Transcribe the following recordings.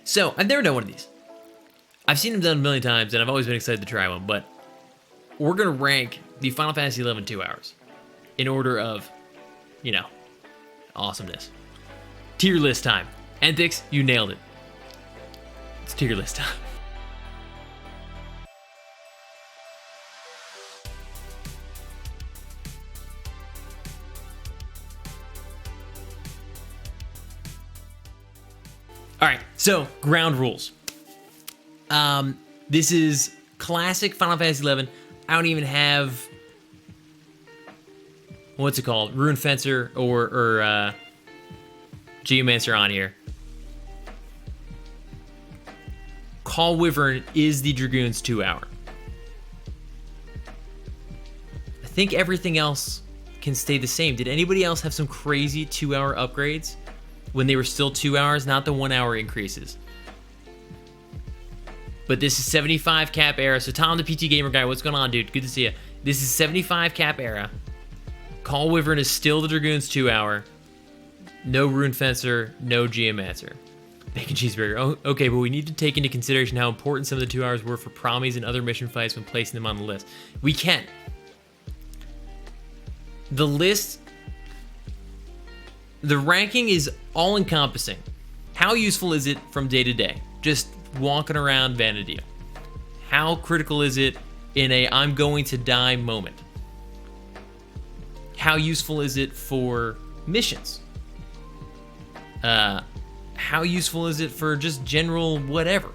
So, I've never done one of these. I've seen them done a million times, and I've always been excited to try one, but we're going to rank the Final Fantasy XI 2 hours in order of, you know, awesomeness. Tier list time. Antics, you nailed it. It's tier list time. All right, so ground rules. This is classic Final Fantasy XI. I don't even have, what's it called, Rune Fencer or Geomancer on here. Call Wyvern is the Dragoon's 2 hour. I think everything else can stay the same. Did anybody else have some crazy 2 hour upgrades when they were still 2 hours, not the 1 hour increases? But this is 75 cap era. So Tom, the PT Gamer guy, what's going on, dude? Good to see you. This is 75 cap era. Call Wyvern is still the Dragoon's 2 hour. No Rune Fencer, no Geomancer. Bacon Cheeseburger. Oh, okay, but we need to take into consideration how important some of the 2 hours were for promies and other mission fights when placing them on the list. We can. The list, the ranking is all-encompassing. How useful is it from day to day? Just walking around Vanadil. How critical is it in a I'm going to die moment? How useful is it for missions? How useful is it for just general whatever?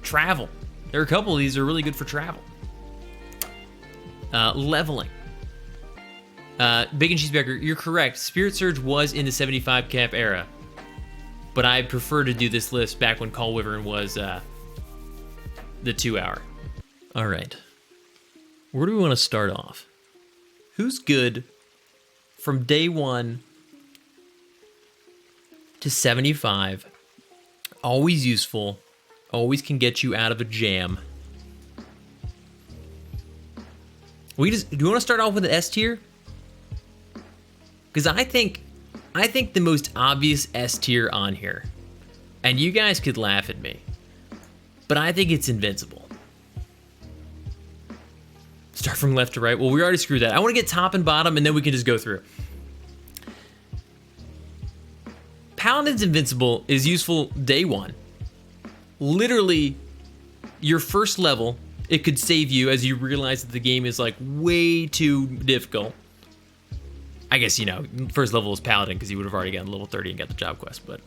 Travel. There are a couple of these that are really good for travel. Leveling. Bacon Cheeseburger, you're correct. Spirit Surge was in the 75 cap era, but I prefer to do this list back when Call Wyvern was the 2 hour. All right. Where do we want to start off? Who's good from day 1 to 75? Always useful. Always can get you out of a jam. Do you want to start off with an S tier? Because I think the most obvious S tier on here, and you guys could laugh at me, but I think it's Invincible. Start from left to right. Well, we already screwed that. I want to get top and bottom, and then we can just go through. Paladin's Invincible is useful day 1. Literally, your first level, it could save you as you realize that the game is like way too difficult. I guess, you know, first level is Paladin because he would have already gotten level 30 and got the job quest, but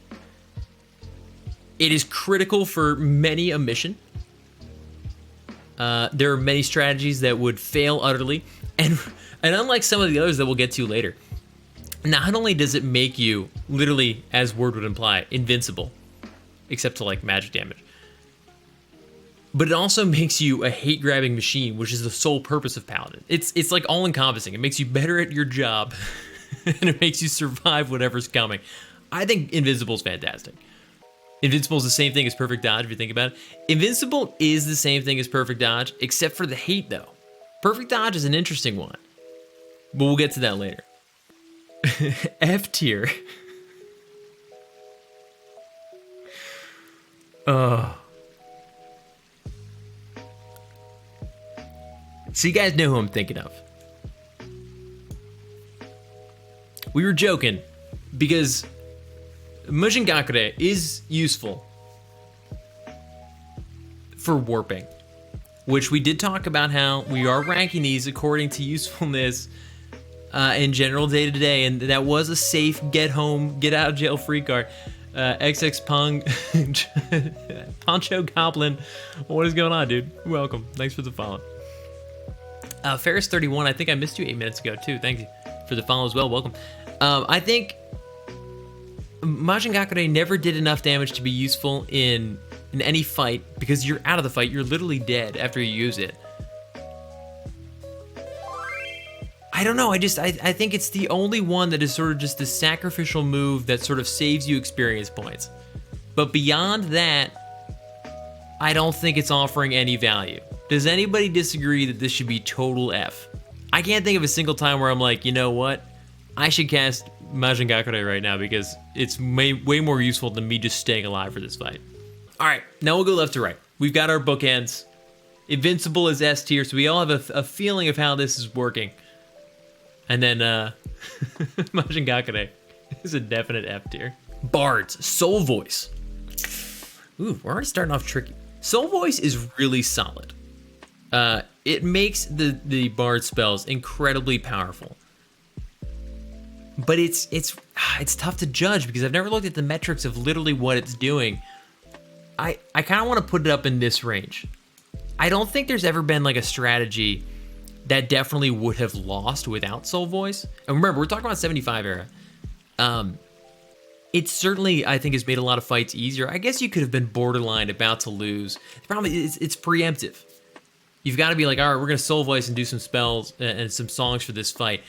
it is critical for many a mission. There are many strategies that would fail utterly, and unlike some of the others that we'll get to later, not only does it make you, literally, as word would imply, invincible, except to like magic damage, but it also makes you a hate-grabbing machine, which is the sole purpose of Paladin. It's like all-encompassing. It makes you better at your job, and it makes you survive whatever's coming. I think Invincible's fantastic. Invincible is the same thing as Perfect Dodge, if you think about it. Invincible is the same thing as Perfect Dodge, except for the hate, though. Perfect Dodge is an interesting one, but we'll get to that later. F tier. So you guys know who I'm thinking of. We were joking because Mushin Gakure is useful for warping, which we did talk about how we are ranking these according to usefulness in general day to day, and that was a safe get home, get out of jail free card. XX Pong, Poncho Goblin, what is going on, dude? Welcome, thanks for the follow. Ferris31, I think I missed you 8 minutes ago too. Thank you for the follow as well. Welcome. I think Majin Gakure never did enough damage to be useful in any fight because you're out of the fight. You're literally dead after you use it. I don't know. I think it's the only one that is sort of just the sacrificial move that sort of saves you experience points. But beyond that, I don't think it's offering any value. Does anybody disagree that this should be total F? I can't think of a single time where I'm like, you know what? I should cast Majin Gakure right now because it's way more useful than me just staying alive for this fight. All right, now we'll go left to right. We've got our bookends. Invincible is S tier, so we all have a feeling of how this is working. And then Majingakure is a definite F tier. Bards, Soul Voice. Ooh, we're already starting off tricky. Soul Voice is really solid. It makes the Bard spells incredibly powerful. But it's tough to judge because I've never looked at the metrics of literally what it's doing. I kind of want to put it up in this range. I don't think there's ever been like a strategy that definitely would have lost without Soul Voice. And remember, we're talking about 75 era. It certainly, I think, has made a lot of fights easier. I guess you could have been borderline about to lose. The problem is it's preemptive. You've got to be like, all right, we're going to Soul Voice and do some spells and some songs for this fight.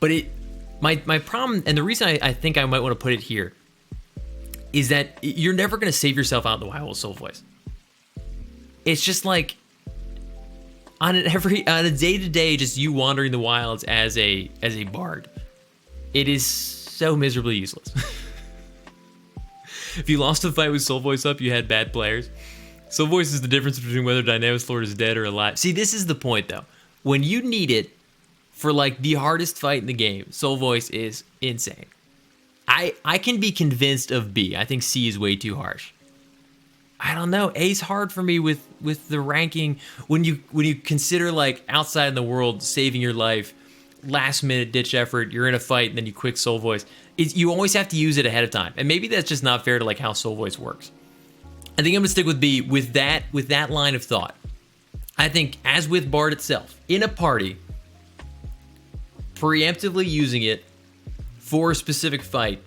But my problem, and the reason I think I might want to put it here, is that you're never going to save yourself out in the wild with Soul Voice. It's just like, on a day-to-day, just you wandering the wilds as a bard, it is so miserably useless. If you lost a fight with Soul Voice up, you had bad players. Soul Voice is the difference between whether Dynamis Lord is dead or alive. See, this is the point, though. When you need it for, like, the hardest fight in the game, Soul Voice is insane. I can be convinced of B. I think C is way too harsh. I don't know. A's hard for me with the ranking. When you consider, like, outside in the world, saving your life, last-minute ditch effort, you're in a fight, and then you quick Soul Voice. You always have to use it ahead of time. And maybe that's just not fair to, like, how Soul Voice works. I think I'm going to stick with B with that line of thought. I think, as with Bard itself, in a party, preemptively using it for a specific fight,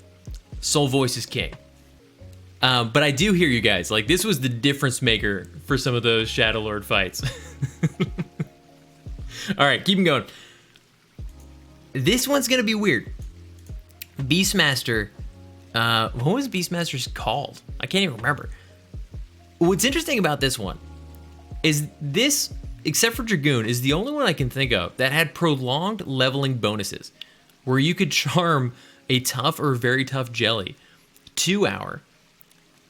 Soul Voice is king. But I do hear you guys. Like, this was the difference maker for some of those Shadow Lord fights. All right, keep going. This one's going to be weird. Beastmaster. What was Beastmaster's called? I can't even remember. What's interesting about this one is this, except for Dragoon, is the only one I can think of that had prolonged leveling bonuses where you could charm a tough or very tough jelly 2 hour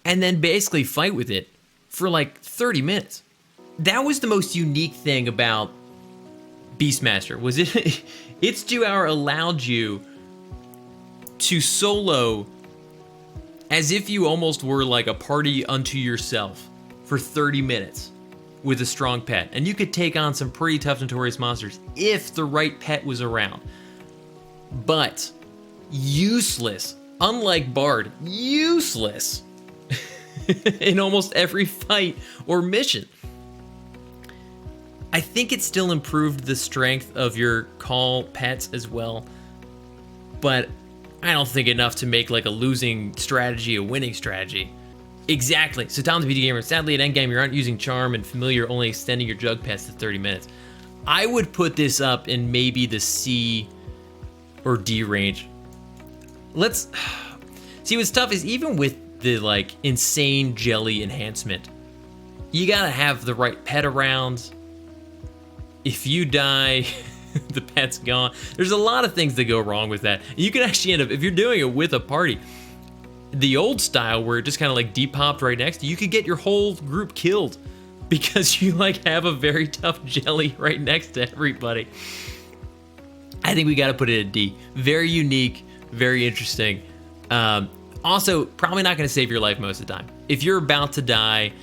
and then basically fight with it for like 30 minutes. That was the most unique thing about Beastmaster, was it its 2 hour allowed you to solo as if you almost were like a party unto yourself for 30 minutes with a strong pet. And you could take on some pretty tough Notorious monsters if the right pet was around. But useless, unlike Bard, useless in almost every fight or mission. I think it still improved the strength of your call pets as well, but I don't think enough to make like a losing strategy a winning strategy. Exactly. So Tom's BG Gamer, sadly at endgame you aren't using Charm and Familiar, only extending your jug pets to 30 minutes. I would put this up in maybe the C or D range. Let's see, what's tough is even with the like insane jelly enhancement, you gotta have the right pet around. If you die, the pet's gone. There's a lot of things that go wrong with that. You can actually end up, if you're doing it with a party, the old style where it just kind of like depopped right next to you, you could get your whole group killed because you like have a very tough jelly right next to everybody. I think we got to put it at D. Very unique, very interesting. Also, probably not going to save your life most of the time. If you're about to die,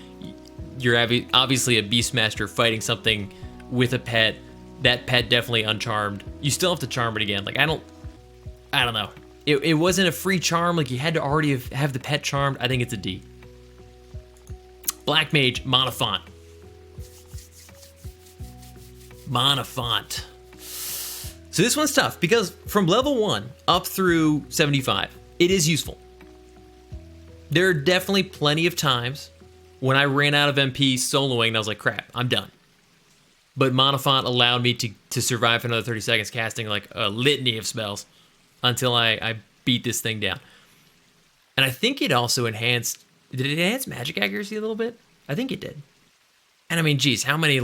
you're obviously a Beastmaster fighting something with a pet. That pet definitely uncharmed. You still have to charm it again. Like, I don't know. It wasn't a free charm. Like, you had to already have the pet charmed. I think it's a D. Black Mage, Monofont. Monofont. So this one's tough because from level 1 up through 75, it is useful. There are definitely plenty of times when I ran out of MP soloing and I was like, crap, I'm done. But Monofont allowed me to survive for another 30 seconds, casting like a litany of spells until I beat this thing down. And I think it also enhanced, did it enhance magic accuracy a little bit? I think it did. And I mean, geez, how many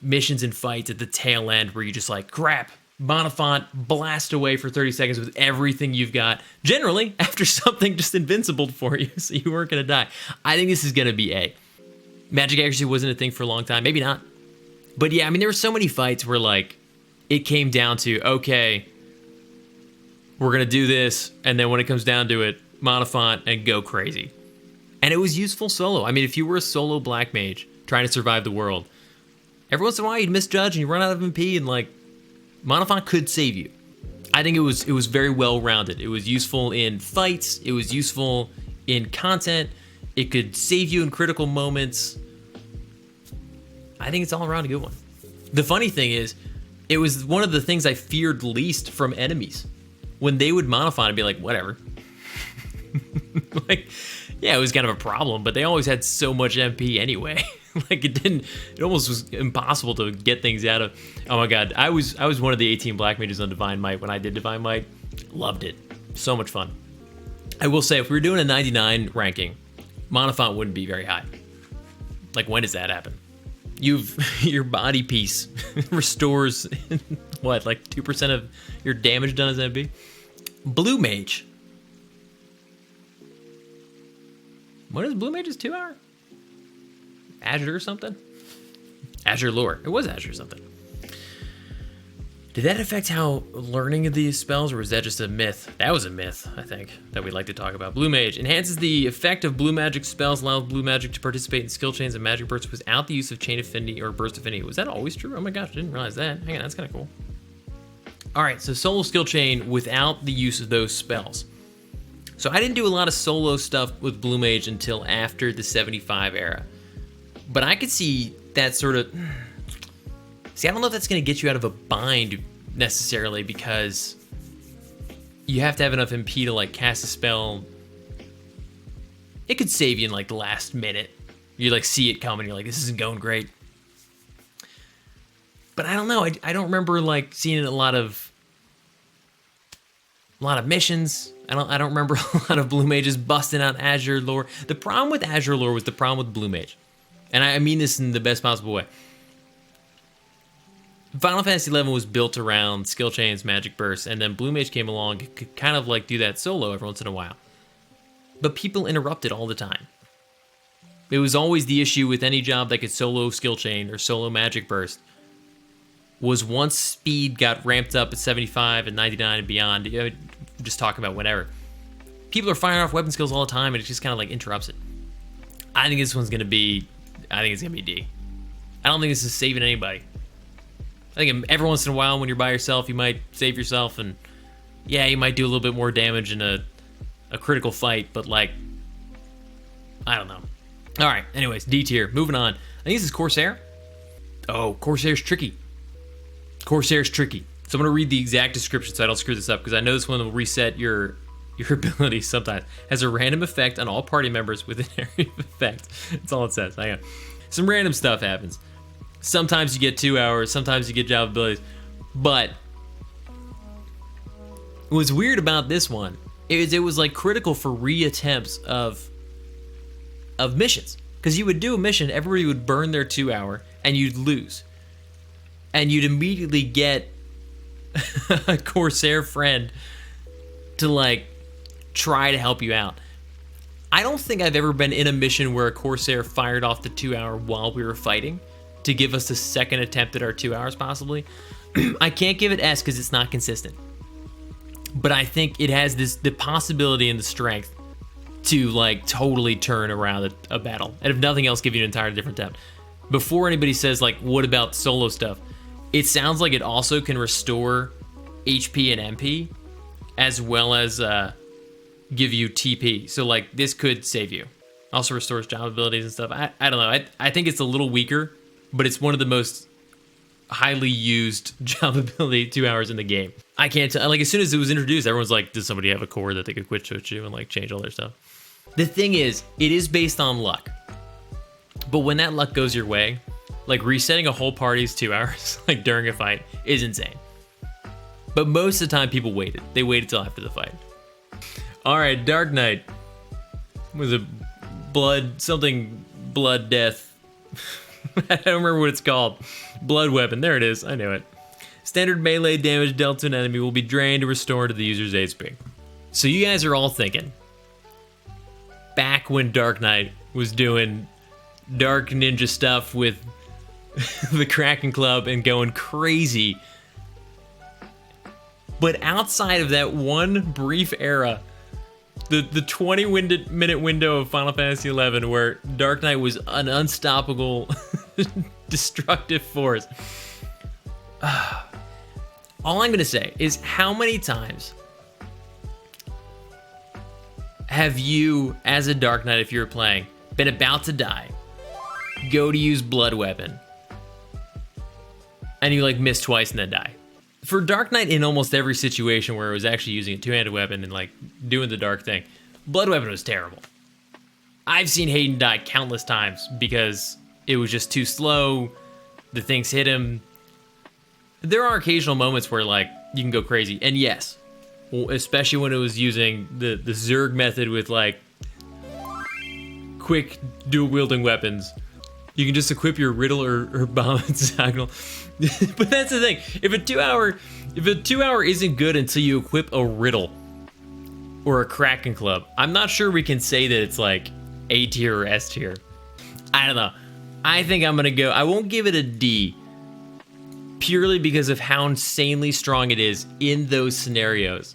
missions and fights at the tail end where you just like, crap, Monofont, blast away for 30 seconds with everything you've got. Generally, after something just invincible for you, so you weren't going to die. I think this is going to be A. Magic accuracy wasn't a thing for a long time. Maybe not. But yeah, I mean, there were so many fights where, like, it came down to, okay, we're going to do this, and then when it comes down to it, Monofont and go crazy. And it was useful solo. I mean, if you were a solo black mage trying to survive the world, every once in a while you'd misjudge and you run out of MP, and like, Monofont could save you. I think it was very well rounded. It was useful in fights. It was useful in content. It could save you in critical moments. I think it's all around a good one. The funny thing is, it was one of the things I feared least from enemies. When they would Monofont, I'd be like, whatever. Like, yeah, it was kind of a problem, but they always had so much MP anyway. Like, it almost was impossible to get things out of. Oh my god, I was one of the 18 black mages on Divine Might when I did Divine Might. Loved it. So much fun. I will say, if we were doing a 99 ranking, Monofont wouldn't be very high. Like, when does that happen? Your body piece restores what, like 2% of your damage done as MP? Blue Mage. What is Blue Mage's 2 hour? Azure or something? Azure Lore. It was Azure something. Did that affect how learning of these spells, or was that just a myth? That was a myth, I think, that we'd like to talk about. Blue Mage enhances the effect of blue magic spells, allows blue magic to participate in skill chains and magic bursts without the use of chain affinity or burst affinity. Was that always true? Oh my gosh, I didn't realize that. Hang on, that's kind of cool. All right, so solo skill chain without the use of those spells. So I didn't do a lot of solo stuff with Blue Mage until after the 75 era. But I could see that sort of... See, I don't know if that's going to get you out of a bind necessarily, because you have to have enough MP to like cast a spell. It could save you in like the last minute. You like see it coming, you're like, this isn't going great. But I don't know. I don't remember like seeing a lot of missions. I don't remember a lot of Blue Mages busting out Azure Lore. The problem with Azure Lore was the problem with Blue Mage. And I mean this in the best possible way. Final Fantasy XI was built around skill chains, magic bursts, and then Blue Mage came along, could kind of like do that solo every once in a while. But people interrupted all the time. It was always the issue with any job that could solo skill chain or solo magic burst, was once speed got ramped up at 75 and 99 and beyond, you know, just talking about whatever, people are firing off weapon skills all the time, and it just kind of like interrupts it. I think this one's going to be, D. I don't think this is saving anybody. I think every once in a while when you're by yourself, you might save yourself, and yeah, you might do a little bit more damage in a critical fight, but like, I don't know. All right, anyways, D tier, moving on. I think this is Corsair. Oh, Corsair's tricky. Corsair's tricky. So I'm gonna read the exact description so I don't screw this up, because I know this one will reset your abilities sometimes. Has a random effect on all party members with an area of effect. That's all it says. Hang on. Some random stuff happens. Sometimes you get 2 hours, sometimes you get job abilities. But what's weird about this one is it was like critical for reattempts of missions. Because you would do a mission, everybody would burn their 2 hour, and you'd lose. And you'd immediately get a Corsair friend to like try to help you out. I don't think I've ever been in a mission where a Corsair fired off the 2 hour while we were fighting to give us a second attempt at our 2 hours possibly. I can't give it S because it's not consistent. But I think it has the possibility and the strength to like totally turn around a battle. And if nothing else, give you an entirely different attempt. Before anybody says like, what about solo stuff? It sounds like it also can restore HP and MP as well as give you TP. So like this could save you. Also restores job abilities and stuff. I don't know. I think it's a little weaker, but it's one of the most highly used job ability 2 hours in the game. I can't tell. Like as soon as it was introduced, everyone's like, does somebody have a core that they could quit switch you and like change all their stuff? The thing is, it is based on luck. But when that luck goes your way, like resetting a whole party's 2 hours, like during a fight, is insane. But most of the time, people waited. They waited till after the fight. All right, Dark Knight was a blood death. I don't remember what it's called. Blood weapon. There it is. I knew it. Standard melee damage dealt to an enemy will be drained and restored to the user's HP. So you guys are all thinking, back when Dark Knight was doing dark ninja stuff with the Kraken Club and going crazy. But outside of that one brief era, the 20-minute window of Final Fantasy XI where Dark Knight was an unstoppable, destructive force. All I'm going to say is, how many times have you, as a Dark Knight, if you were playing, been about to die, go to use Blood Weapon, and you like miss twice and then die? For Dark Knight, in almost every situation where it was actually using a two-handed weapon and like doing the dark thing, Blood Weapon was terrible. I've seen Hayden die countless times because it was just too slow, the things hit him. There are occasional moments where like you can go crazy, and yes, especially when it was using the Zerg method with like quick dual-wielding weapons. You can just equip your riddle or bomb hexagonal. But that's the thing. If a 2-hour isn't good until you equip a riddle or a Kraken Club, I'm not sure we can say that it's like A tier or S tier. I don't know. I think I'm gonna go, I won't give it a D, purely because of how insanely strong it is in those scenarios.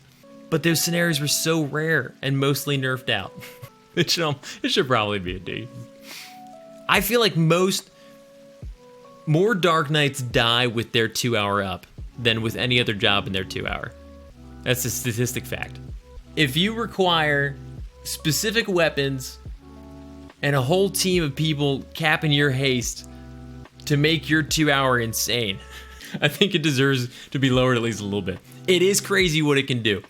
But those scenarios were so rare and mostly nerfed out. It should probably be a D. I feel like more Dark Knights die with their 2-hour up than with any other job in their 2-hour. That's a statistic fact. If you require specific weapons and a whole team of people capping your haste to make your 2-hour insane, I think it deserves to be lowered at least a little bit. It is crazy what it can do.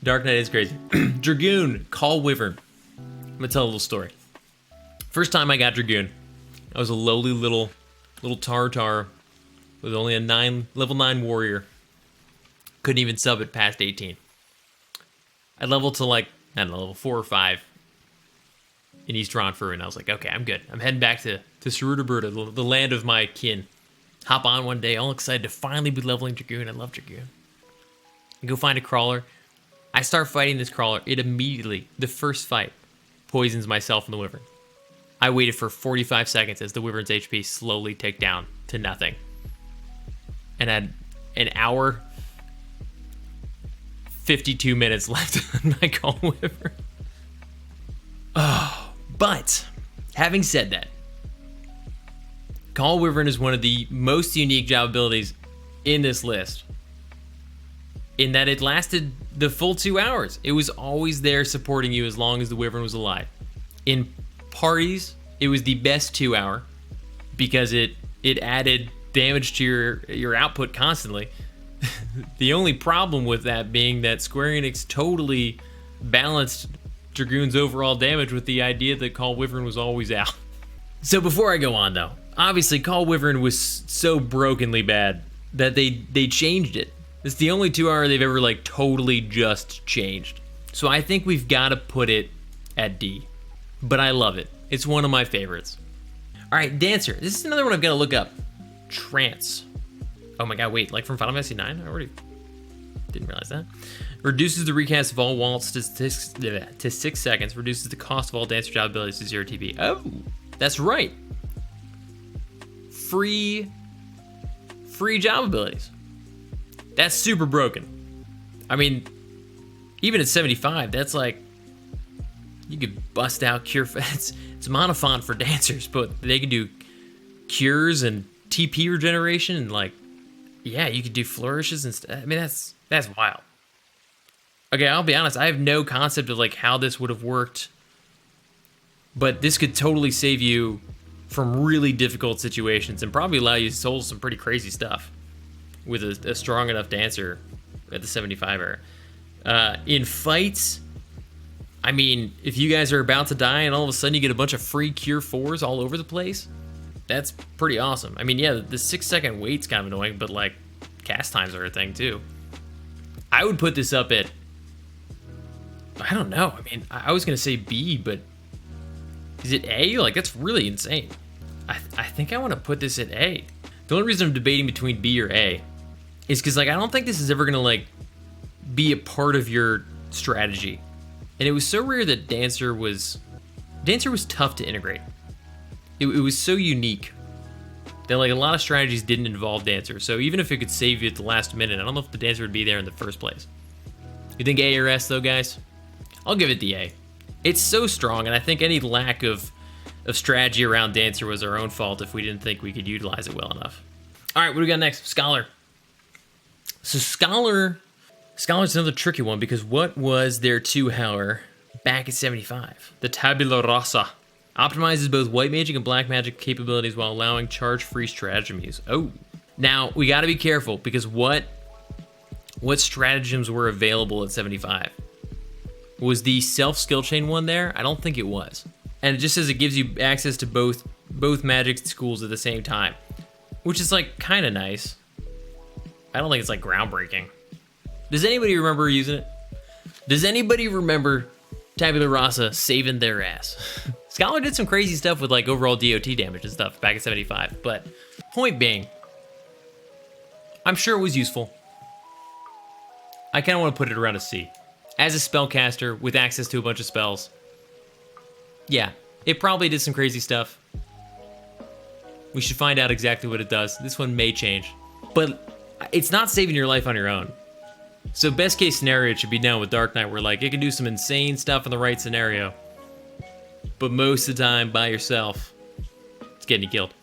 Dark Knight is crazy. Dragoon, Call Wyvern. I'm gonna tell a little story. First time I got Dragoon, I was a lowly little Tartar with only a level 9 warrior. Couldn't even sub it past 18. I leveled to like, I don't know, level 4 or 5 in East Ronfur, and I was like, okay, I'm good. I'm heading back to Sarudaburta, the land of my kin. Hop on one day, all excited to finally be leveling Dragoon. I love Dragoon. I go find a crawler. I start fighting this crawler. It immediately, the first fight, poisons myself and the Wyvern. I waited for 45 seconds as the Wyvern's HP slowly ticked down to nothing. And had an hour, 52 minutes left on my Call Wyvern. Oh, but having said that, Call Wyvern is one of the most unique job abilities in this list, in that it lasted the full 2 hours. It was always there supporting you as long as the Wyvern was alive. In parties, it was the best 2-hour because it added damage to your output constantly. The only problem with that being that Square Enix totally balanced Dragoon's overall damage with the idea that Call Wyvern was always out. So before I go on though, obviously Call Wyvern was so brokenly bad that they changed it. It's the only 2-hour they've ever like totally just changed. So I think we've got to put it at D. But I love it. It's one of my favorites. All right, Dancer. This is another one I've got to look up. Trance. Oh my god, wait, like from Final Fantasy IX? I already didn't realize that. Reduces the recast of all wallet statistics to 6 seconds. Reduces the cost of all Dancer job abilities to 0 TP. Oh, that's right. Free job abilities. That's super broken. I mean, even at 75, that's like, you could bust out cure. It's monofont for dancers, but they can do cures and TP regeneration and like, yeah, you could do flourishes and stuff. I mean, that's wild. Okay, I'll be honest, I have no concept of like how this would have worked, but this could totally save you from really difficult situations and probably allow you to solve some pretty crazy stuff with a strong enough dancer at the 75 era. In fights, I mean, if you guys are about to die and all of a sudden you get a bunch of free cure 4s all over the place, that's pretty awesome. I mean, yeah, the 6-second wait's kind of annoying, but like cast times are a thing too. I would put this up at, I don't know. I mean, I was gonna say B, but is it A? Like, that's really insane. I think I want to put this at A. The only reason I'm debating between B or A is because, like, I don't think this is ever gonna, like, be a part of your strategy. And it was so rare that Dancer was tough to integrate. It was so unique that, like, a lot of strategies didn't involve Dancer. So even if it could save you at the last minute, I don't know if the Dancer would be there in the first place. You think A or S though, guys? I'll give it the A. It's so strong, and I think any lack of strategy around Dancer was our own fault if we didn't think we could utilize it well enough. All right, what do we got next? Scholar. So Scholar's another tricky one, because what was their 2-hour back at 75? The Tabula Rasa. Optimizes both white magic and black magic capabilities while allowing charge-free stratagems. Oh. Now, we got to be careful, because what stratagems were available at 75? Was the self-skill chain one there? I don't think it was. And it just says it gives you access to both magic schools at the same time, which is, like, kind of nice. I don't think it's, like, groundbreaking. Does anybody remember using it? Does anybody remember Tabula Rasa saving their ass? Scholar did some crazy stuff with, like, overall DOT damage and stuff back at 75, but point being, I'm sure it was useful. I kind of want to put it around a C. As a spellcaster with access to a bunch of spells, yeah, it probably did some crazy stuff. We should find out exactly what it does. This one may change, but it's not saving your life on your own. So best case scenario, it should be done with Dark Knight, where, like, it can do some insane stuff in the right scenario, but most of the time by yourself, it's getting you killed.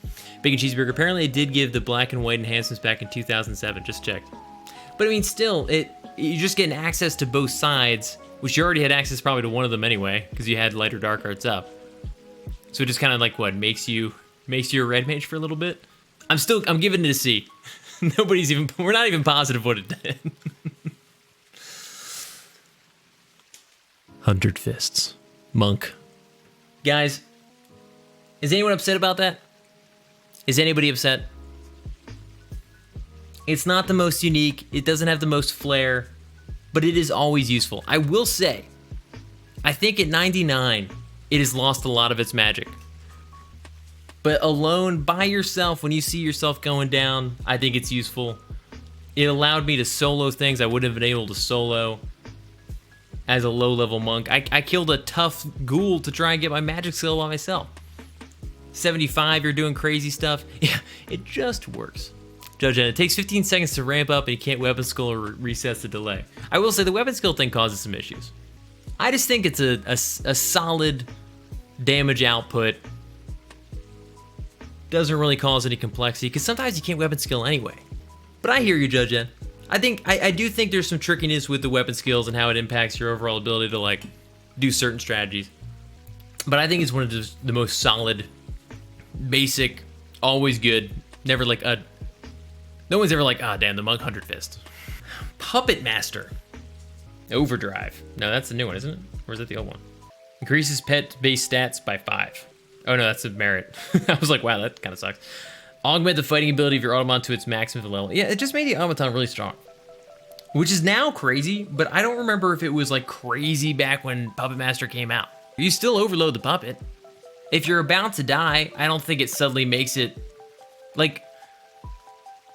Bacon Cheeseburger, apparently it did give the black and white enhancements back in 2007, just checked. But I mean, still, you're just getting access to both sides, which you already had access probably to one of them anyway, because you had light or dark arts up. So it just kind of, like, what, makes you a red mage for a little bit? I'm giving it a C. We're not even positive what it did. 100 Fists. Monk. Guys, is anyone upset about that? Is anybody upset? It's not the most unique, it doesn't have the most flair, but it is always useful. I will say, I think at 99, it has lost a lot of its magic. But alone, by yourself, when you see yourself going down, I think it's useful. It allowed me to solo things I wouldn't have been able to solo as a low-level monk. I killed a tough ghoul to try and get my magic skill by myself. 75, you're doing crazy stuff. Yeah, it just works. Judge, and it takes 15 seconds to ramp up, and you can't weapon skill or resets the delay. I will say the weapon skill thing causes some issues. I just think it's a solid damage output. Doesn't really cause any complexity, because sometimes you can't weapon skill anyway. But I hear you, Judge Ed. I do think there's some trickiness with the weapon skills and how it impacts your overall ability to, like, do certain strategies. But I think it's one of the most solid, basic, always good, never like a... No one's ever like, ah, damn, the Monk 100 Fist. Puppet Master. Overdrive. No, that's the new one, isn't it? Or is that the old one? Increases pet-based stats by 5. Oh, no, that's a merit. I was like, wow, that kind of sucks. Augment the fighting ability of your automaton to its maximum level. Yeah, it just made the automaton really strong. Which is now crazy, but I don't remember if it was, like, crazy back when Puppet Master came out. You still overload the puppet. If you're about to die, I don't think it suddenly makes it... Like...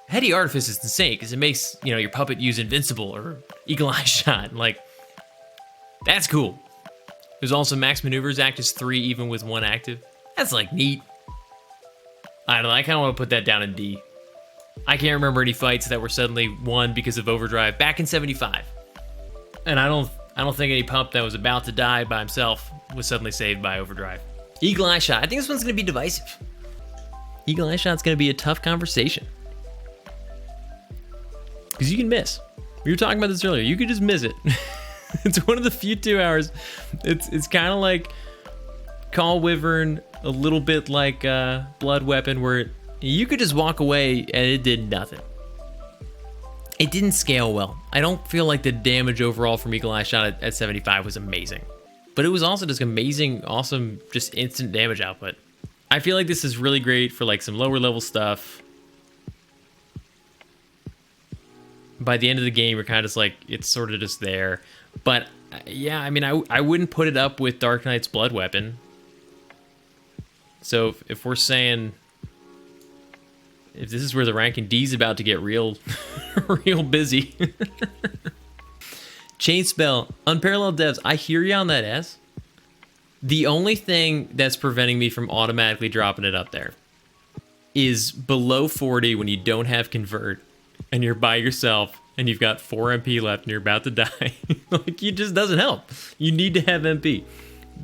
Heady Artifice is insane, because it makes, you know, your puppet use Invincible or Eagle Eye Shot. Like, that's cool. There's also Max Maneuvers, act as 3 even with 1 active. That's, like, neat. I don't know, I kind of want to put that down in D. I can't remember any fights that were suddenly won because of Overdrive back in 75. And I don't think any pup that was about to die by himself was suddenly saved by Overdrive. Eagle Eye Shot, I think this one's going to be divisive. Eagle Eye Shot's going to be a tough conversation. Because you can miss. We were talking about this earlier. You could just miss it. It's one of the few 2 hours. It's kind of like Call Wyvern, a little bit like Blood Weapon, where you could just walk away and it did nothing. It didn't scale well. I don't feel like the damage overall from Eagle Eye Shot at 75 was amazing. But it was also just amazing, awesome, just instant damage output. I feel like this is really great for, like, some lower level stuff. By the end of the game, you're kind of just like, it's sort of just there. But, yeah, I mean, I wouldn't put it up with Dark Knight's Blood Weapon. So if we're saying, if this is where the ranking D's about to get real, real busy. Chain spell, unparalleled devs. I hear you on that S. The only thing that's preventing me from automatically dropping it up there is below 40 when you don't have convert and you're by yourself and you've got 4 MP left and you're about to die. Like, it just doesn't help. You need to have MP.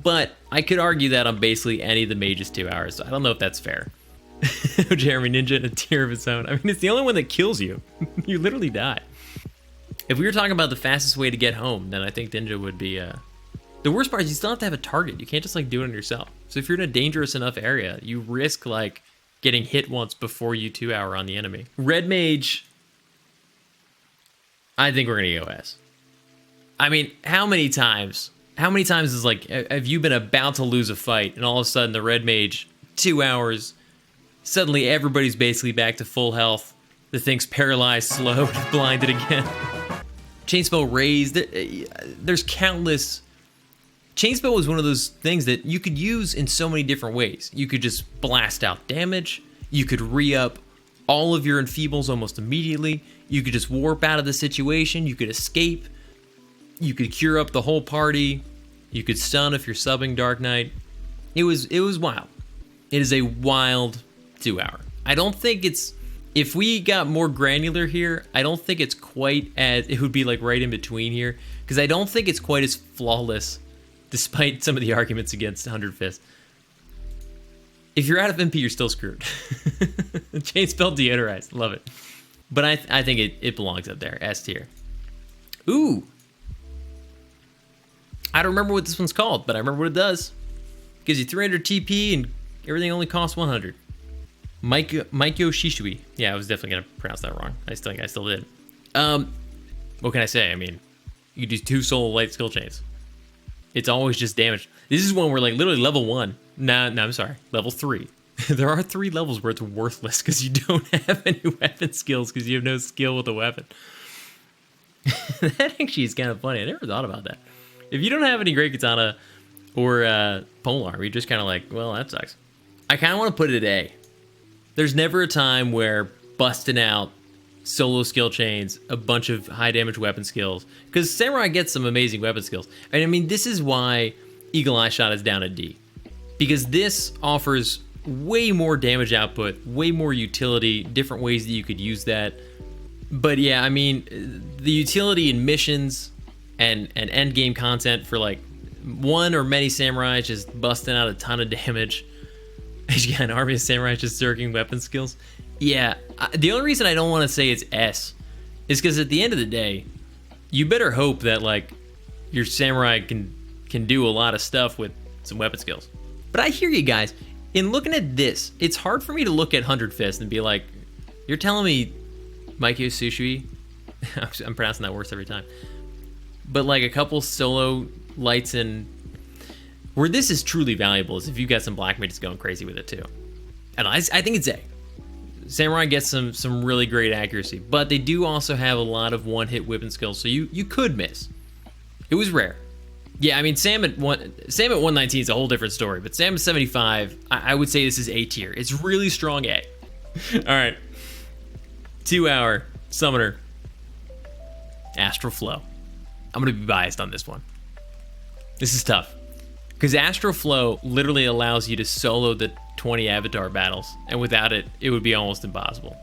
But I could argue that on basically any of the mages 2 hours, so I don't know if that's fair. Jeremy Ninja in a tier of its own. I mean, it's the only one that kills you. You literally die. If we were talking about the fastest way to get home, then I think Ninja would be... The worst part is you still have to have a target. You can't just like do it on yourself. So if you're in a dangerous enough area, you risk like getting hit once before you 2 hour on the enemy. Red Mage, I think we're gonna go S. I mean, how many times is like, have you been about to lose a fight and all of a sudden the Red Mage, 2 hours, suddenly everybody's basically back to full health. The thing's paralyzed, slowed, blinded again. Chainspell raised, there's countless... Chainspell was one of those things that you could use in so many different ways. You could just blast out damage. You could re-up all of your enfeebles almost immediately. You could just warp out of the situation. You could escape. You could cure up the whole party. You could stun if you're subbing Dark Knight. It was wild. It is a wild 2 hour. I don't think it's... If we got more granular here, I don't think it's quite as... It would be like right in between here. Because I don't think it's quite as flawless, despite some of the arguments against 100 Fists. If you're out of MP, you're still screwed. Chainspell deodorized. Love it. But I think it belongs up there. S tier. Ooh. I don't remember what this one's called, but I remember what it does. Gives you 300 TP and everything only costs 100. Maikyo Shishui. Yeah, I was definitely going to pronounce that wrong. I still did. What can I say? I mean, you could do 2 solo light skill chains. It's always just damage. This is one where like literally level 1. No, I'm sorry. Level 3. There are 3 levels where it's worthless because you don't have any weapon skills because you have no skill with the weapon. That actually is kind of funny. I never thought about that. If you don't have any Great Katana or Polearm, you're just kind of like, well, that sucks. I kind of want to put it at A. There's never a time where busting out solo skill chains, a bunch of high damage weapon skills, because Samurai gets some amazing weapon skills. And I mean, this is why Eagle Eye Shot is down at D, because this offers way more damage output, way more utility, different ways that you could use that. But yeah, I mean, the utility in missions and end game content for like one or many samurais just busting out a ton of damage. You got an army of samurais just zerking weapon skills. Yeah, the only reason I don't want to say it's S is because at the end of the day, you better hope that like your samurai can do a lot of stuff with some weapon skills. But I hear you guys. In looking at this, it's hard for me to look at 100 Fist and be like, you're telling me Maikyo Sushui? I'm pronouncing that worse every time. But like a couple solo lights and where this is truly valuable is if you've got some black mages going crazy with it too. And I think it's A. Samurai gets some really great accuracy, but they do also have a lot of one-hit whipping skills, so you could miss. It was rare. Yeah, I mean, Sam at 119 is a whole different story, but Sam at 75, I would say this is A tier. It's really strong A. All right. 2 hour summoner. Astral Flow. I'm going to be biased on this one. This is tough. Because Astral Flow literally allows you to solo the 20 avatar battles, and without it, it would be almost impossible.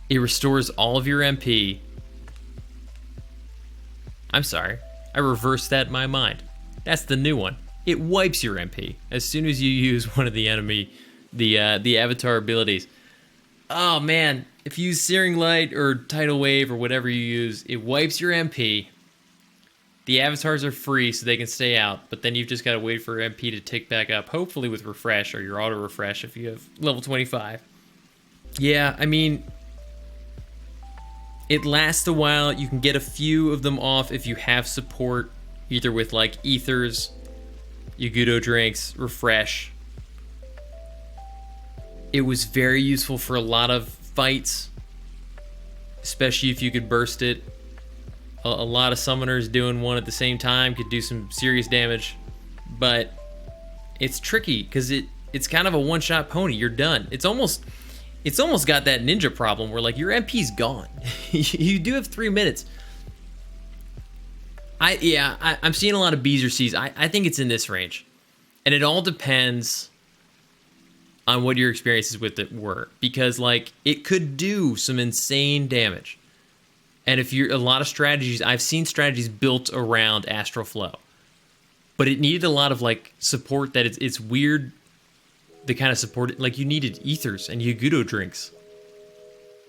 It restores all of your MP. I'm sorry. I reversed that in my mind. That's the new one. It wipes your MP as soon as you use one of the enemy, the avatar abilities. Oh man, if you use Searing Light or Tidal Wave or whatever you use, it wipes your MP. The avatars are free so they can stay out, but then you've just got to wait for MP to tick back up, hopefully with refresh or your auto refresh if you have level 25. Yeah, I mean, it lasts a while. You can get a few of them off if you have support, either with like ethers, Yagudo drinks, refresh. It was very useful for a lot of fights, especially if you could burst it. A lot of summoners doing one at the same time could do some serious damage, but it's tricky because it's kind of a one-shot pony. You're done. It's almost, It's almost got that ninja problem where like your MP's gone. You do have 3 minutes. I'm seeing a lot of B's or C's. I think it's in this range. And it all depends on what your experiences with it were. Because like it could do some insane damage. And if you're a lot of strategies, I've seen strategies built around Astral Flow. But it needed a lot of like support that it's weird. The kind of support, like you needed ethers and Yagudo drinks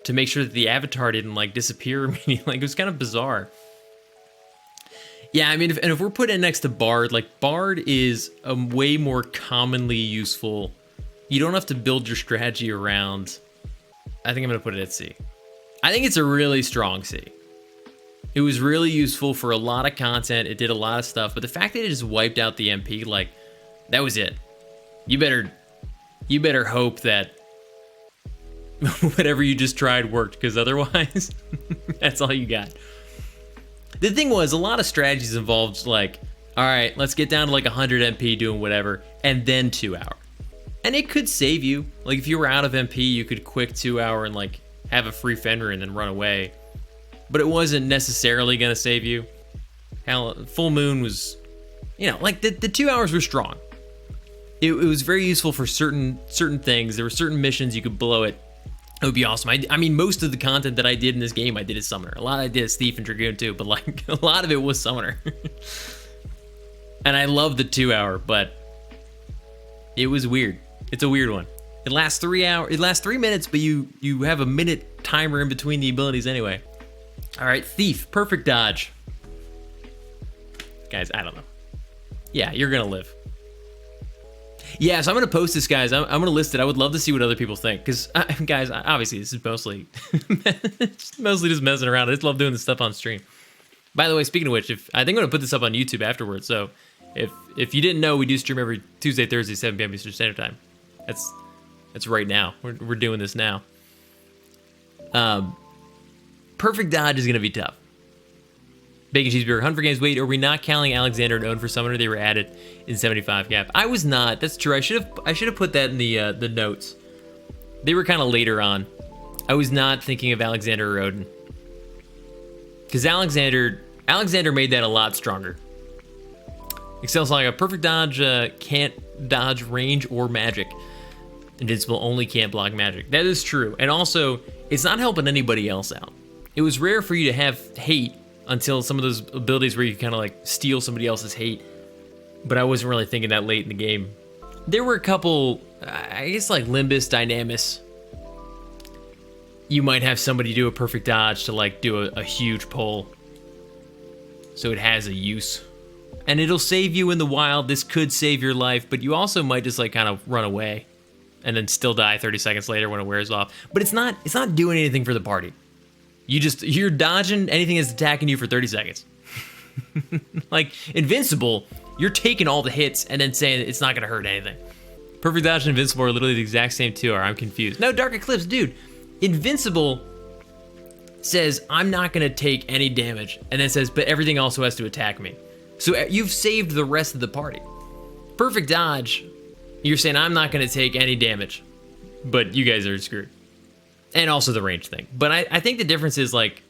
to make sure that the avatar didn't like disappear. Like it was kind of bizarre. Yeah, I mean, if we're putting it next to Bard, like Bard is a way more commonly useful. You don't have to build your strategy around. I think I'm gonna put it at C. I think it's a really strong C. It was really useful for a lot of content. It did a lot of stuff, but the fact that it just wiped out the MP, like that was it. You better hope that whatever you just tried worked, because otherwise, that's all you got. The thing was, a lot of strategies involved like, all right, let's get down to like 100 MP doing whatever, and then 2 hour. And it could save you. Like if you were out of MP, you could quick 2 hour and like have a free Fenrir and then run away. But it wasn't necessarily gonna save you. Hell, Full Moon was, you know, like the 2 hours were strong. It was very useful for certain things. There were certain missions you could blow it. It would be awesome. I mean, most of the content that I did in this game, I did as Summoner. A lot I did as Thief and Dragoon too, but like a lot of it was Summoner. And I love the 2 hour, but it was weird. It's a weird one. It lasts 3 hours. It lasts 3 minutes, but you have a minute timer in between the abilities anyway. All right, Thief, perfect dodge. Guys, I don't know. Yeah, you're gonna live. Yeah, so I'm gonna post this, guys. I'm gonna list it. I would love to see what other people think, because guys, obviously this is mostly just messing around. I just love doing this stuff on stream. By the way, speaking of which, I think I'm gonna put this up on YouTube afterwards. So if you didn't know, we do stream every Tuesday, Thursday, 7 p.m. Eastern Standard Time. That's right now. We're doing this now. Perfect dodge is gonna be tough. Bacon Cheeseburger, Hunt for Games. Wait, are we not counting Alexander and Odin for Summoner? They were added in 75 cap. I was not. That's true. I should have put that in the notes. They were kind of later on. I was not thinking of Alexander or Odin, because Alexander made that a lot stronger. Excel Saga, perfect dodge can't dodge range or magic. Invincible only can't block magic. That is true, and also it's not helping anybody else out. It was rare for you to have hate until some of those abilities where you kind of like steal somebody else's hate. But I wasn't really thinking that late in the game. There were a couple, I guess like Limbus, Dynamis. You might have somebody do a perfect dodge to like do a huge pull. So it has a use. And it'll save you in the wild. This could save your life, but you also might just like kind of run away and then still die 30 seconds later when it wears off. But it's not doing anything for the party. You're dodging anything that's attacking you for 30 seconds. Like, Invincible, you're taking all the hits and then saying it's not gonna hurt anything. Perfect dodge and Invincible are literally the exact same 2 hour. I'm confused. No, Dark Eclipse, dude. Invincible says, I'm not gonna take any damage. And then says, but everything also has to attack me. So you've saved the rest of the party. Perfect dodge, you're saying, I'm not gonna take any damage. But you guys are screwed. And also the range thing. But I think the difference is, like,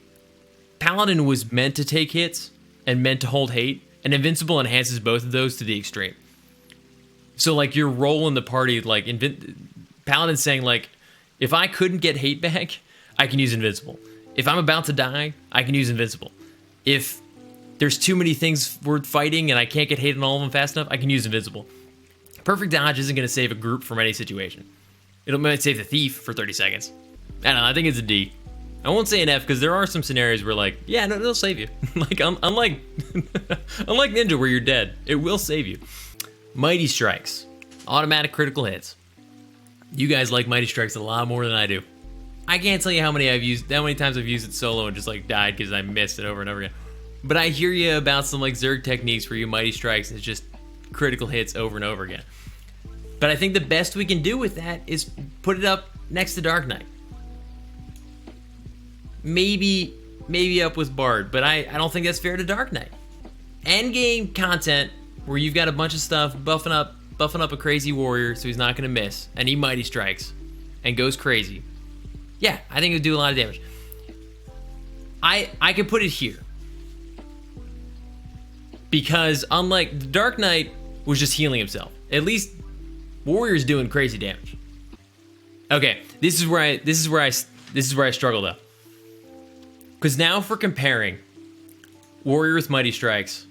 Paladin was meant to take hits and meant to hold hate, and Invincible enhances both of those to the extreme. So, like, your role in the party, like, Paladin's saying, like, if I couldn't get hate back, I can use Invincible. If I'm about to die, I can use Invincible. If there's too many things worth fighting and I can't get hate on all of them fast enough, I can use Invincible. Perfect dodge isn't going to save a group from any situation. It might save the Thief for 30 seconds. I don't know, I think it's a D. I won't say an F, because there are some scenarios where, like, yeah, no, it'll save you. Like, unlike Ninja, where you're dead, it will save you. Mighty Strikes. Automatic critical hits. You guys like Mighty Strikes a lot more than I do. I can't tell you how many times I've used it solo and just, like, died because I missed it over and over again. But I hear you about some, like, Zerg techniques where you Mighty Strikes is just critical hits over and over again. But I think the best we can do with that is put it up next to Dark Knight. Maybe up with Bard, but I don't think that's fair to Dark Knight. Endgame content where you've got a bunch of stuff buffing up a crazy warrior so he's not gonna miss, and he Mighty Strikes and goes crazy. Yeah, I think it would do a lot of damage. I could put it here. Because unlike the Dark Knight was just healing himself. At least Warrior's doing crazy damage. Okay, this is where I struggle though. Because now if we're comparing Warrior with Mighty Strikes,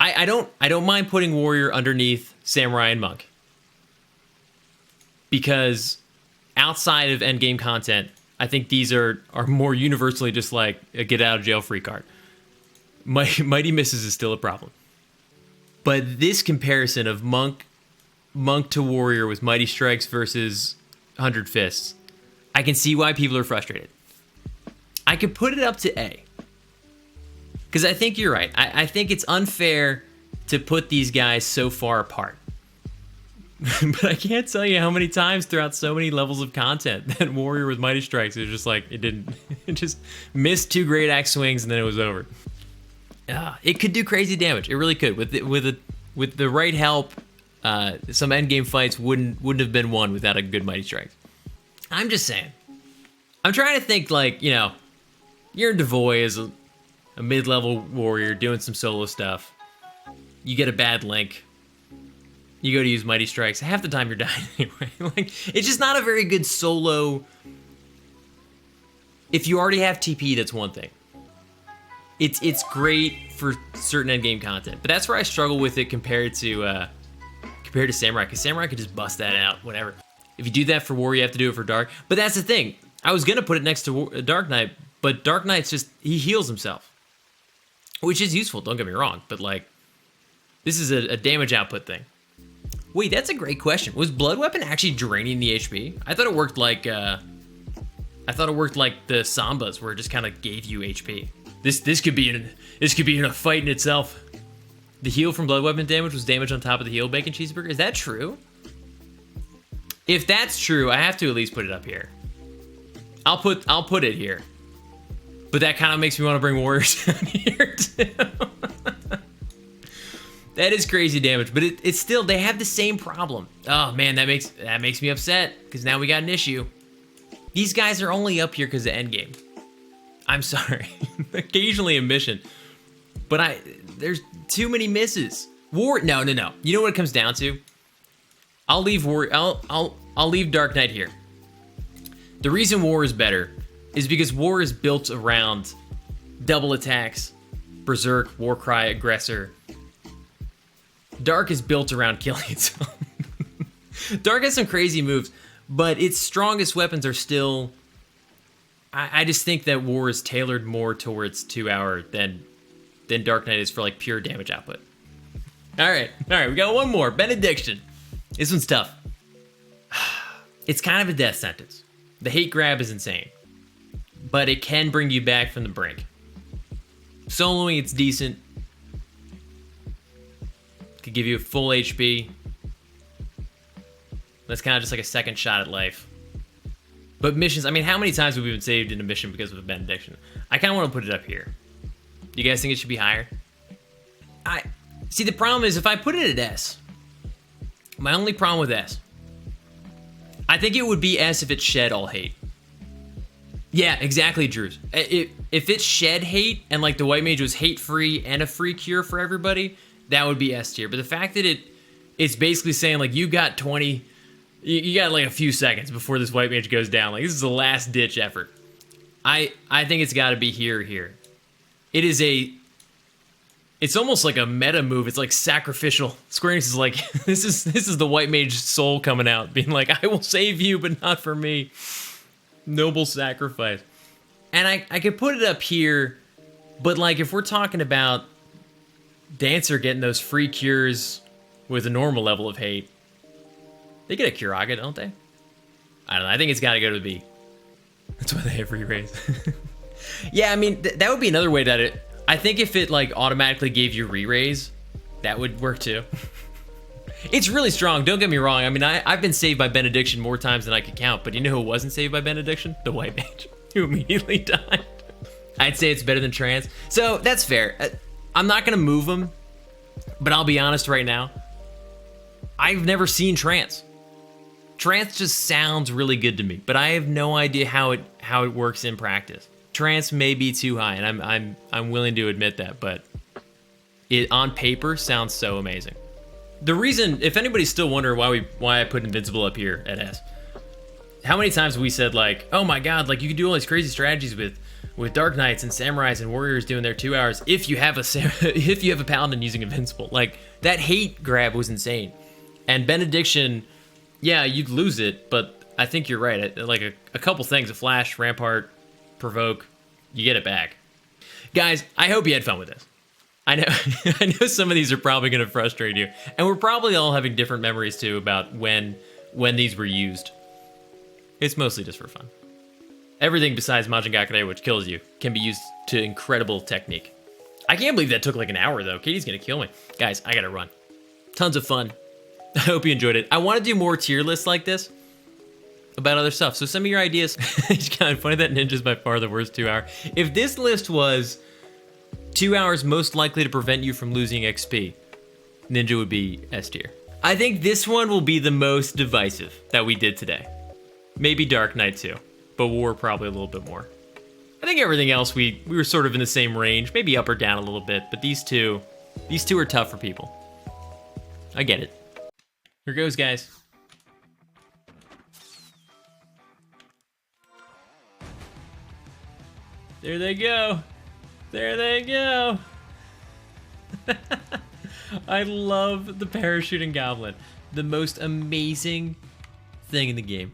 I don't mind putting Warrior underneath Samurai and Monk. Because outside of endgame content, I think these are more universally just like a get out of jail free card. Mighty Misses is still a problem. But this comparison of Monk to Warrior with Mighty Strikes versus 100 Fists, I can see why people are frustrated. I could put it up to A. Because I think you're right. I think it's unfair to put these guys so far apart. But I can't tell you how many times throughout so many levels of content that Warrior with Mighty Strikes is just like, it just missed 2 great axe swings and then it was over. It could do crazy damage. It really could. With the right help, some endgame fights wouldn't have been won without a good Mighty Strikes. I'm just saying. I'm trying to think like, you know, you're in Devoy as a mid-level warrior doing some solo stuff. You get a bad link. You go to use Mighty Strikes. Half the time you're dying anyway. Like, it's just not a very good solo. If you already have TP, that's one thing. It's great for certain endgame content, but that's where I struggle with it compared to Samurai, because Samurai could just bust that out, whatever. If you do that for War, you have to do it for Dark. But that's the thing. I was gonna put it next to Dark Knight, but Dark Knight's just, he heals himself, which is useful. Don't get me wrong, but like, this is a damage output thing. Wait, that's a great question. Was Blood Weapon actually draining the HP? I thought it worked like the Sambas, where it just kind of gave you HP. This could be in a fight in itself. The heal from Blood Weapon damage was damage on top of the heal bacon cheeseburger. Is that true? If that's true, I have to at least put it up here. I'll put it here. But that kind of makes me want to bring Warriors down here too. That is crazy damage, but it's still, they have the same problem. Oh man, that makes me upset, because now we got an issue. These guys are only up here because of endgame. I'm sorry. Occasionally a mission. But there's too many misses. No. You know what it comes down to? I'll leave Dark Knight here. The reason War is better is because War is built around double attacks, Berserk, Warcry, Aggressor. Dark is built around killing itself. Dark has some crazy moves, but its strongest weapons are still... I just think that War is tailored more towards 2-hour than Dark Knight is for like pure damage output. All right, we got one more. Benediction. This one's tough. It's kind of a death sentence. The hate grab is insane, but it can bring you back from the brink. Soloing, it's decent. Could give you a full HP. That's kind of just like a second shot at life. But missions, I mean, how many times have we been saved in a mission because of a benediction? I kind of want to put it up here. You guys think it should be higher? See, the problem is if I put it at S, my only problem with S, I think it would be S if it shed all hate. Yeah, exactly, Drews. If it shed hate and like the White Mage was hate-free and a free cure for everybody, that would be S tier. But the fact that it's basically saying like you got 20... You got like a few seconds before this White Mage goes down. Like, this is a last-ditch effort. I think it's got to be here. It's almost like a meta move. It's like sacrificial. Square Enix is like, this is the White Mage soul coming out, being like, I will save you, but not for me. Noble sacrifice. And I could put it up here, but like if we're talking about Dancer getting those free cures with a normal level of hate, they get a Curaga, don't they? I don't know. I think it's got to go to B. That's why they have re-raise. Yeah, I mean, that would be another way that I think if it like automatically gave you re-raise, that would work too. It's really strong. Don't get me wrong. I mean, I've been saved by Benediction more times than I could count, but you know who wasn't saved by Benediction? The White Mage, who immediately died. I'd say it's better than Trance. So that's fair. I'm not going to move them, but I'll be honest right now. I've never seen Trance. Trance just sounds really good to me, but I have no idea how it works in practice. Trance may be too high, and I'm willing to admit that, but it on paper sounds so amazing. The reason, if anybody's still wondering why I put Invincible up here at S, how many times have we said like, oh my god, like you can do all these crazy strategies with Dark Knights and Samurais and Warriors doing their 2 hours if you have a Paladin using Invincible. Like, that hate grab was insane. And Benediction, yeah, you'd lose it, but I think you're right. Like a couple things, a Flash, Rampart, Provoke, you get it back. Guys, I hope you had fun with this. I know I know some of these are probably going to frustrate you, and we're probably all having different memories too about when these were used. It's mostly just for fun. Everything besides Majin Gakure, which kills you, can be used to incredible technique. I can't believe that took like an hour though. Katie's going to kill me. Guys, I got to run. Tons of fun. I hope you enjoyed it. I want to do more tier lists like this about other stuff. So send me your ideas. It's kind of funny that Ninja's by far the worst 2 hour. If this list was 2 hours most likely to prevent you from losing XP, Ninja would be S tier. I think this one will be the most divisive that we did today. Maybe Dark Knight too, but War probably a little bit more. I think everything else we were sort of in the same range, maybe up or down a little bit, but these two are tough for people. I get it. Here goes, guys. There they go. There they go. I love the parachuting goblin. The most amazing thing in the game.